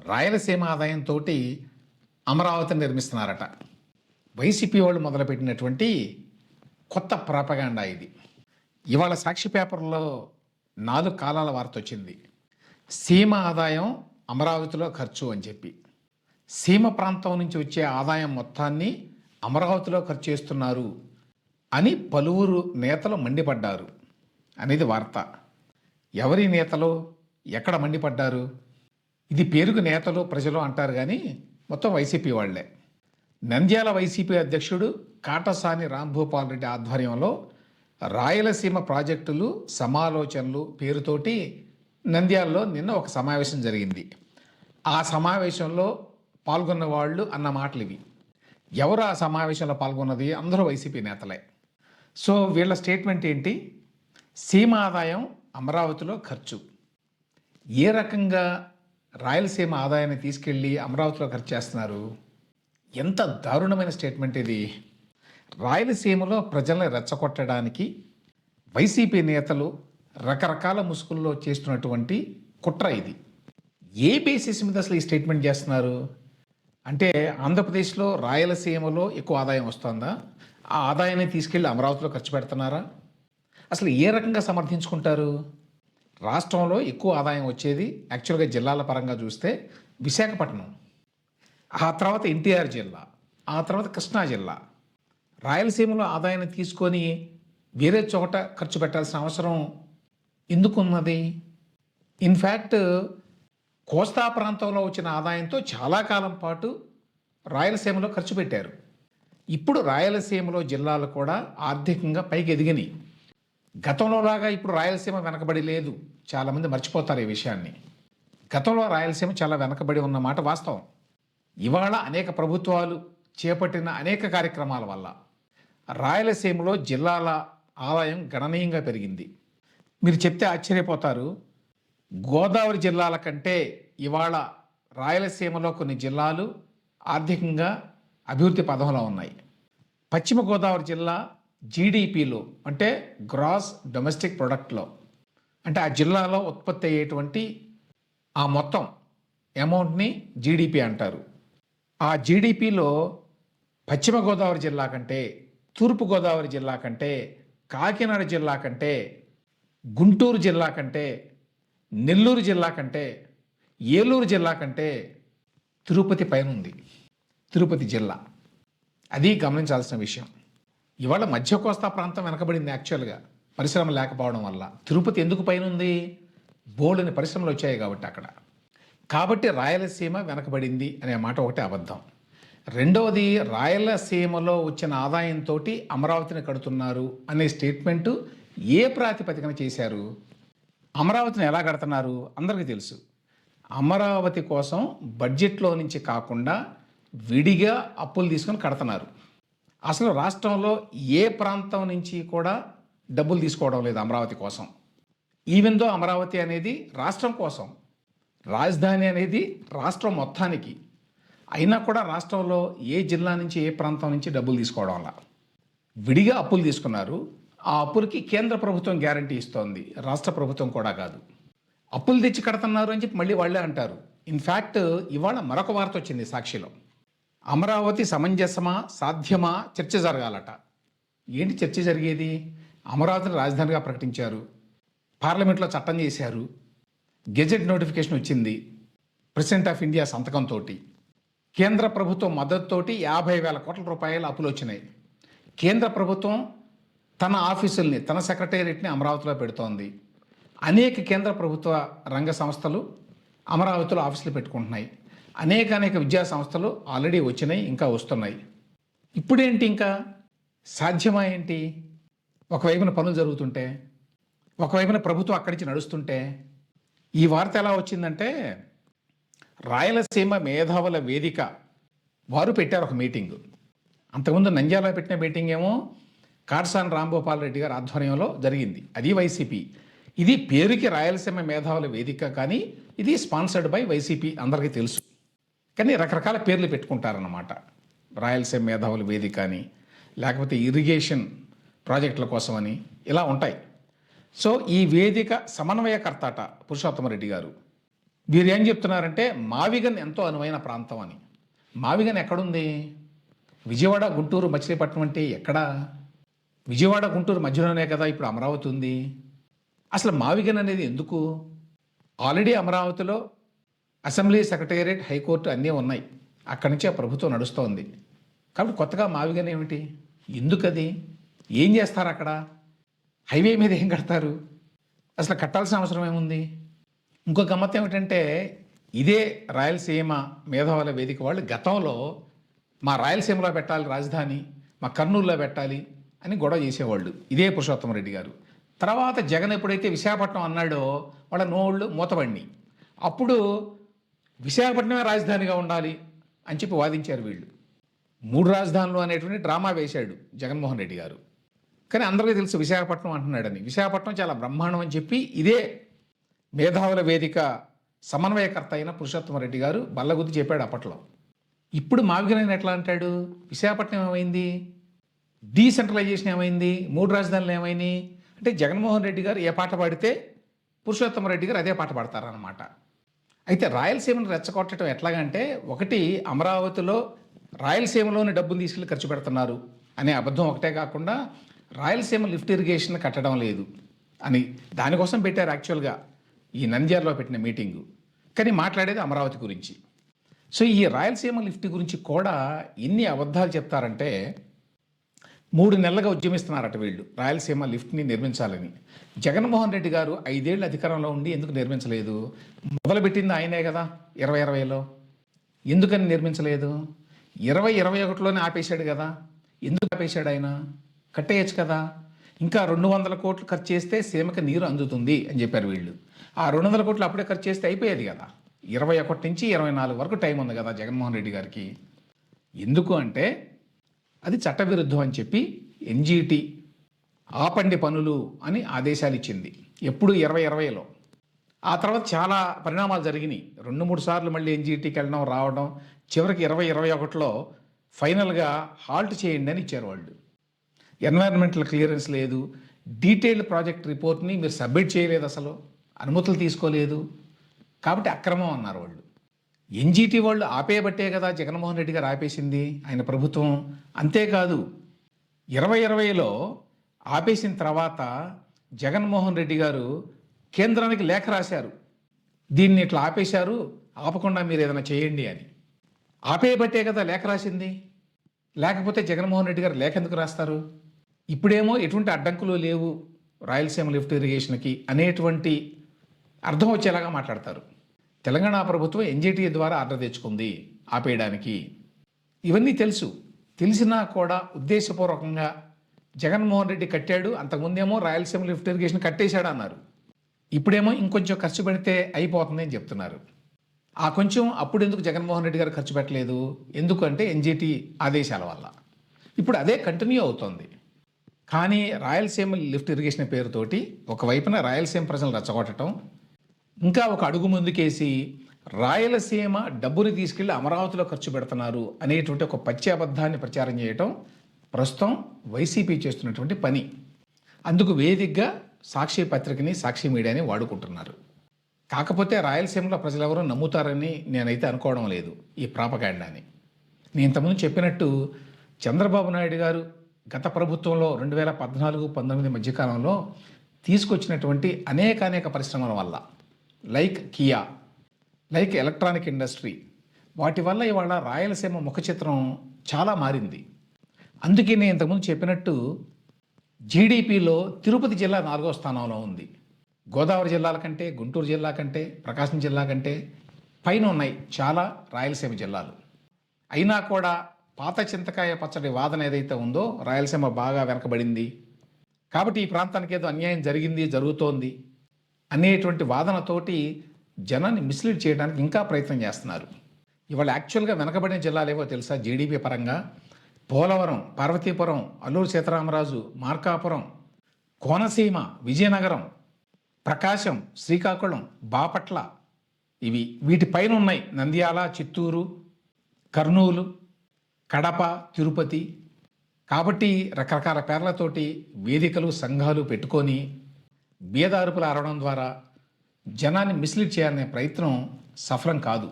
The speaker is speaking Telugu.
రాయలసీమ ఆదాయంతో అమరావతిని నిర్మిస్తున్నారట. వైసీపీ వాళ్ళు మొదలుపెట్టినటువంటి కొత్త ప్రాపగాండా ఇది. ఇవాళ సాక్షి పేపర్లో 4 కాలాల వార్త వచ్చింది. సీమ ఆదాయం అమరావతిలో ఖర్చు అని చెప్పి. సీమ ప్రాంతం నుంచి వచ్చే ఆదాయం మొత్తాన్ని అమరావతిలో ఖర్చు చేస్తున్నారు అని పలువురు నేతలు మండిపడ్డారు అనేది వార్త. ఎవరి నేతలు, ఎక్కడ మండిపడ్డారు? ఇది పేరుకు నేతలు ప్రజలు అంటారు కానీ మొత్తం వైసీపీ వాళ్లే. నంద్యాల వైసీపీ అధ్యక్షుడు కాటసాని రాంభూపాల్ రెడ్డి ఆధ్వర్యంలో రాయలసీమ ప్రాజెక్టులు సమాలోచనలు పేరుతోటి నంద్యాలలో నిన్న ఒక సమావేశం జరిగింది. ఆ సమావేశంలో పాల్గొన్న వాళ్ళు అన్న మాటలు ఇవి. ఎవరు ఆ సమావేశంలో పాల్గొన్నది? అందరూ వైసీపీ నేతలే. సో వీళ్ళ స్టేట్మెంట్ ఏంటి? సీమ ఆదాయం అమరావతిలో ఖర్చు. ఏ రకంగా రాయలసీమ ఆదాయాన్ని తీసుకెళ్ళి అమరావతిలో ఖర్చు చేస్తున్నారు? ఎంత దారుణమైన స్టేట్మెంట్ ఇది! రాయలసీమలో ప్రజల్ని రెచ్చగొట్టడానికి వైసీపీ నేతలు రకరకాల ముసుగుల్లో చేస్తున్నటువంటి కుట్ర ఇది. ఏ బేసిస్ మీద అసలు ఈ స్టేట్మెంట్ చేస్తున్నారు? అంటే ఆంధ్రప్రదేశ్లో రాయలసీమలో ఎక్కువ ఆదాయం వస్తుందా? ఆ ఆదాయాన్ని తీసుకెళ్ళి అమరావతిలో ఖర్చు పెడుతున్నారా? అసలు ఏ రకంగా సమర్థించుకుంటారు? రాష్ట్రంలో ఎక్కువ ఆదాయం వచ్చేది యాక్చువల్గా జిల్లాల పరంగా చూస్తే విశాఖపట్నం, ఆ తర్వాత ఎన్టీఆర్ జిల్లా, ఆ తర్వాత కృష్ణా జిల్లా. రాయలసీమలో ఆదాయాన్ని తీసుకొని వేరే చోట ఖర్చు పెట్టాల్సిన అవసరం ఎందుకున్నది? ఇన్ఫ్యాక్ట్ కోస్తా ప్రాంతంలో వచ్చిన ఆదాయంతో చాలా కాలం పాటు రాయలసీమలో ఖర్చు పెట్టారు. ఇప్పుడు రాయలసీమలో జిల్లాలు కూడా ఆర్థికంగా పైకి ఎదిగినాయి. గతంలో లాగా ఇప్పుడు రాయలసీమ వెనకబడి లేదు. చాలామంది మర్చిపోతారు ఈ విషయాన్ని. గతంలో రాయలసీమ చాలా వెనకబడి ఉన్నమాట వాస్తవం. ఇవాళ అనేక ప్రభుత్వాలు చేపట్టిన అనేక కార్యక్రమాల వల్ల రాయలసీమలో జిల్లాల ఆదాయం గణనీయంగా పెరిగింది. మీరు చెప్తే ఆశ్చర్యపోతారు. గోదావరి జిల్లాల కంటే ఇవాళ రాయలసీమలో కొన్ని జిల్లాలు ఆర్థికంగా అభివృద్ధి పదంలో ఉన్నాయి. పశ్చిమ గోదావరి జిల్లా జీడిపిలో అంటే గ్రాస్ డొమెస్టిక్ ప్రొడక్ట్లో, అంటే ఆ జిల్లాలో ఉత్పత్తి అయ్యేటువంటి ఆ మొత్తం అమౌంట్ని జీడిపి అంటారు. ఆ జీడిపిలో పశ్చిమ గోదావరి జిల్లా కంటే, తూర్పు గోదావరి జిల్లా కంటే, కాకినాడ జిల్లా కంటే, గుంటూరు జిల్లా కంటే, నెల్లూరు జిల్లా కంటే, ఏలూరు జిల్లా కంటే తిరుపతి పైన ఉంది. తిరుపతి జిల్లా అది గమనించాల్సిన విషయం. ఇవాళ మధ్య కోస్తా ప్రాంతం వెనకబడింది యాక్చువల్గా పరిశ్రమ లేకపోవడం వల్ల. తిరుపతి ఎందుకు పైన ఉంది? బోల్డని పరిశ్రమలు వచ్చాయి కాబట్టి అక్కడ. కాబట్టి రాయలసీమ వెనకబడింది అనే మాట ఒకటి అబద్ధం. రెండవది, రాయలసీమలో వచ్చిన ఆదాయంతో అమరావతిని కడుతున్నారు అనే స్టేట్మెంటు ఏ ప్రాతిపదికన చేశారు? అమరావతిని ఎలా కడుతున్నారు అందరికీ తెలుసు. అమరావతి కోసం బడ్జెట్లో నుంచి కాకుండా విడిగా అప్పులు తీసుకొని కడుతున్నారు. అసలు రాష్ట్రంలో ఏ ప్రాంతం నుంచి కూడా డబ్బులు తీసుకోవడం లేదు అమరావతి కోసం. ఈవెన్ దో అమరావతి అనేది రాష్ట్రం కోసం, రాజధాని అనేది రాష్ట్రం మొత్తానికి, అయినా కూడా రాష్ట్రంలో ఏ జిల్లా నుంచి ఏ ప్రాంతం నుంచి డబ్బులు తీసుకోవడం వల్ల విడిగా అప్పులు తీసుకున్నారు. ఆ అప్పులకి కేంద్ర ప్రభుత్వం గ్యారంటీ ఇస్తోంది, రాష్ట్ర ప్రభుత్వం కూడా కాదు. అప్పులు తెచ్చి కడుతున్నారు అని చెప్పి మళ్ళీ వాళ్ళే అంటారు. ఇన్ఫ్యాక్ట్ ఇవాళ మరొక వార్త వచ్చింది సాక్షిలో. అమరావతి సమంజసమా, సాధ్యమా చర్చ జరగాలట. ఏంటి చర్చ జరిగేది? అమరావతిని రాజధానిగా ప్రకటించారు, పార్లమెంట్లో చట్టం చేశారు, గెజెట్ నోటిఫికేషన్ వచ్చింది, ప్రెసిడెంట్ ఆఫ్ ఇండియా సంతకంతో, కేంద్ర ప్రభుత్వం మద్దతుతోటి 50,000 కోట్ల రూపాయల అప్పులు వచ్చినాయి. కేంద్ర ప్రభుత్వం తన ఆఫీసుల్ని, తన సెక్రటేరియట్ని అమరావతిలో పెడుతోంది. అనేక కేంద్ర ప్రభుత్వ రంగ సంస్థలు అమరావతిలో ఆఫీసులు పెట్టుకుంటున్నాయి. అనేక విద్యా సంస్థలు ఆల్రెడీ వచ్చినాయి, ఇంకా వస్తున్నాయి. ఇప్పుడేంటి ఇంకా సాధ్యమా ఏంటి? ఒకవైపున పనులు జరుగుతుంటే, ఒకవైపున ప్రభుత్వం అక్కడి నుంచి నడుస్తుంటే. ఈ వార్త ఎలా వచ్చిందంటే, రాయలసీమ మేధావుల వేదిక వారు పెట్టారు ఒక మీటింగు. అంతకుముందు నంద్యాలలో పెట్టిన మీటింగ్ ఏమో కాటసాని రాంభూపాల్ రెడ్డి గారి ఆధ్వర్యంలో జరిగింది, అది వైసీపీ. ఇది పేరుకి రాయలసీమ మేధావుల వేదిక, కానీ ఇది స్పాన్సర్డ్ బై వైసీపీ, అందరికీ తెలుసు. కానీ రకరకాల పేర్లు పెట్టుకుంటారన్నమాట. రాయలసీమ మేధావుల వేదిక అని, లేకపోతే ఇరిగేషన్ ప్రాజెక్టుల కోసమని, ఇలా ఉంటాయి. సో ఈ వేదిక సమన్వయకర్త అట పురుషోత్తమరెడ్డి గారు. వీరు ఏం చెప్తున్నారంటే మావిగన్ ఎంతో అనువైన ప్రాంతం అని. మావిగన్ ఎక్కడుంది? విజయవాడ గుంటూరు మచిలీపట్నం అంటే ఎక్కడా? విజయవాడ గుంటూరు మధ్యలోనే కదా ఇప్పుడు అమరావతి ఉంది. అసలు మావిగన్ అనేది ఎందుకు? ఆల్రెడీ అమరావతిలో అసెంబ్లీ, సెక్రటేరియట్, హైకోర్టు అన్నీ ఉన్నాయి. అక్కడి నుంచి ఆ ప్రభుత్వం నడుస్తోంది. కాబట్టి కొత్తగా మావిగన్ ఏమిటి? ఎందుకది? ఏం చేస్తారు అక్కడ? హైవే మీద ఏం కడతారు? అసలు కట్టాల్సిన అవసరం ఏముంది? ఇంకో గమ్మత్తు ఏమిటంటే ఇదే రాయలసీమ మేధావుల వేదిక వాళ్ళు గతంలో మా రాయలసీమలో పెట్టాలి రాజధాని, మా కర్నూలులో పెట్టాలి అని గొడవ చేసేవాళ్ళు. ఇదే పురుషోత్తమరెడ్డి గారు. తర్వాత జగన్ ఎప్పుడైతే విశాఖపట్నం అన్నాడో వాళ్ళ నోళ్ళు మూతబడిని. అప్పుడు విశాఖపట్నమే రాజధానిగా ఉండాలి అని చెప్పి వాదించారు వీళ్ళు. 3 రాజధానులు అనేటువంటి డ్రామా వేశాడు జగన్మోహన్ రెడ్డి గారు. కానీ అందరికీ తెలుసు విశాఖపట్నం అంటున్నాడని. విశాఖపట్నం చాలా బ్రహ్మాండం అని చెప్పి ఇదే మేధావుల వేదిక సమన్వయకర్త అయిన పురుషోత్తమరెడ్డి గారు బల్లగుద్ది చెప్పాడు అప్పట్లో. ఇప్పుడు మావిగన్ ఎట్లా అంటాడు? విశాఖపట్నం ఏమైంది? డీసెంట్రలైజేషన్ ఏమైంది? 3 రాజధానులు ఏమైంది అంటే జగన్మోహన్ రెడ్డి గారు ఏ పాట పాడితే పురుషోత్తమరెడ్డి గారు అదే పాట పాడతారన్నమాట. అయితే రాయలసీమను రెచ్చగొట్టడం ఎట్లాగంటే, ఒకటి అమరావతిలో రాయలసీమలోని డబ్బులు తీసుకెళ్ళి ఖర్చు పెడుతున్నారు అనే అబద్ధం ఒకటే కాకుండా రాయలసీమ లిఫ్ట్ ఇరిగేషన్ కట్టడం లేదు అని దానికోసం పెట్టారు యాక్చువల్గా ఈ నంద్యాలలో పెట్టిన మీటింగు. కానీ మాట్లాడేది అమరావతి గురించి. సో ఈ రాయలసీమ లిఫ్ట్ గురించి కూడా ఎన్ని అబద్ధాలు చెప్తారంటే 3 నెలలుగా ఉద్యమిస్తున్నారట వీళ్ళు రాయలసీమ లిఫ్ట్ని నిర్మించాలని. జగన్మోహన్ రెడ్డి గారు 5 ఏళ్ళు అధికారంలో ఉండి ఎందుకు నిర్మించలేదు? మొదలుపెట్టింది ఆయనే కదా 2020లో. ఎందుకని నిర్మించలేదు? 2021లోనే ఆపేశాడు కదా. ఎందుకు ఆపేశాడు ఆయన? కట్టేయచ్చు కదా. ఇంకా 200 కోట్లు ఖర్చు చేస్తే సీమకి నీరు అందుతుంది అని చెప్పారు వీళ్ళు. ఆ 200 కోట్లు అప్పుడే ఖర్చు చేస్తే అయిపోయేది కదా. 21 నుంచి 24 వరకు టైం ఉంది కదా జగన్మోహన్ రెడ్డి గారికి. ఎందుకు అంటే అది చట్టవిరుద్ధం అని చెప్పి ఎన్జీటీ ఆపండి పనులు అని ఆదేశాలు ఇచ్చింది. ఎప్పుడు 2020లో. ఆ తర్వాత చాలా పరిణామాలు జరిగినాయి. 2-3 సార్లు మళ్ళీ ఎన్జీటీకి వెళ్ళడం రావడం, చివరికి 2021లో ఫైనల్గా హాల్ట్ చేయండి అని ఇచ్చారు వాళ్ళు. ఎన్వైరన్మెంటల్ క్లియరెన్స్ లేదు, డీటెయిల్డ్ ప్రాజెక్ట్ రిపోర్ట్ని మీరు సబ్మిట్ చేయలేదు, అసలు అనుమతులు తీసుకోలేదు, కాబట్టి అక్రమం అన్నారు వాళ్ళు. ఎన్జీటీ వాళ్ళు ఆపేయబట్టే కదా జగన్మోహన్ రెడ్డి గారు ఆపేసింది ఆయన ప్రభుత్వం. అంతేకాదు 2020లో ఆపేసిన తర్వాత జగన్మోహన్ రెడ్డి గారు కేంద్రానికి లేఖ రాశారు, దీన్ని ఇట్లా ఆపేశారు, ఆపకుండా మీరు ఏదైనా చేయండి అని. ఆపేయబట్టే కదా లేఖ రాసింది. లేకపోతే జగన్మోహన్ రెడ్డి గారు లేఖ ఎందుకు రాస్తారు? ఇప్పుడేమో ఎటువంటి అడ్డంకులు లేవు రాయలసీమ లిఫ్ట్ ఇరిగేషన్కి అనేటువంటి అర్థం వచ్చేలాగా మాట్లాడతారు. తెలంగాణ ప్రభుత్వం ఎన్జీటీ ద్వారా ఆర్డర్ తెచ్చుకుంది ఆపేయడానికి. ఇవన్నీ తెలుసు. తెలిసినా కూడా ఉద్దేశపూర్వకంగా జగన్మోహన్ రెడ్డి కట్టాడు, అంతకుముందేమో రాయలసీమ లిఫ్ట్ ఇరిగేషన్ కట్టేశాడు అన్నారు. ఇప్పుడేమో ఇంకొంచెం ఖర్చు పెడితే అయిపోతుంది అని చెప్తున్నారు. ఆ కొంచెం అప్పుడు ఎందుకు జగన్మోహన్ రెడ్డి గారు ఖర్చు పెట్టలేదు? ఎందుకంటే ఎన్జీటీ ఆదేశాల వల్ల. ఇప్పుడు అదే కంటిన్యూ అవుతుంది. కానీ రాయలసీమ లిఫ్ట్ ఇరిగేషన్ పేరుతోటి ఒకవైపున రాయలసీమ ప్రజలను రెచ్చగొట్టడం, ఇంకా ఒక అడుగు ముందుకేసి రాయలసీమ డబ్బుని తీసుకెళ్లి అమరావతిలో ఖర్చు పెడుతున్నారు అనేటువంటి ఒక పచ్చి అబద్ధాన్ని ప్రచారం చేయటం ప్రస్తుతం వైసీపీ చేస్తున్నటువంటి పని. అందుకు వేదికగా సాక్షి పత్రికని, సాక్షి మీడియాని వాడుకుంటున్నారు. కాకపోతే రాయలసీమలో ప్రజలెవరూ నమ్ముతారని నేనైతే అనుకోవడం లేదు ఈ ప్రాపగాండాని. నేను ఇంతకుముందు చెప్పినట్టు చంద్రబాబు నాయుడు గారు గత ప్రభుత్వంలో 2014-19 మధ్యకాలంలో తీసుకొచ్చినటువంటి అనేక పరిశ్రమల వల్ల, like Kia, like electronic industry, వాటి వల్ల ఇవాళ రాయలసీమ ముఖ చిత్రం చాలా మారింది. అందుకే నేను ఇంతకుముందు చెప్పినట్టు జీడిపిలో తిరుపతి జిల్లా 4వ స్థానంలో ఉంది. గోదావరి జిల్లాల కంటే, గుంటూరు జిల్లా కంటే, ప్రకాశం జిల్లా కంటే పైన ఉన్నాయి చాలా రాయలసీమ జిల్లాలు. అయినా కూడా పాత చింతకాయ పచ్చడి వాదన ఏదైతే ఉందో రాయలసీమ బాగా వెనకబడింది, కాబట్టి ఈ ప్రాంతానికి ఏదో అన్యాయం జరిగింది, జరుగుతోంది అనేటువంటి వాదనతోటి జనాన్ని మిస్లీడ్ చేయడానికి ఇంకా ప్రయత్నం చేస్తున్నారు. ఇవాళ యాక్చువల్గా వెనకబడిన జిల్లాలు ఏవో తెలుసా? జీడిపి పరంగా పోలవరం, పార్వతీపురం, అల్లూరు సీతారామరాజు, మార్కాపురం, కోనసీమ, విజయనగరం, ప్రకాశం, శ్రీకాకుళం, బాపట్ల, వీటిపైన ఉన్నాయి నంద్యాల, చిత్తూరు, కర్నూలు, కడప, తిరుపతి. కాబట్టి రకరకాల పేర్లతోటి వేదికలు, సంఘాలు పెట్టుకొని బీద అరుపులు అరవడం ద్వారా జనాన్ని మిస్లీడ్ చేయాలనే ప్రయత్నం సఫలం కాదు.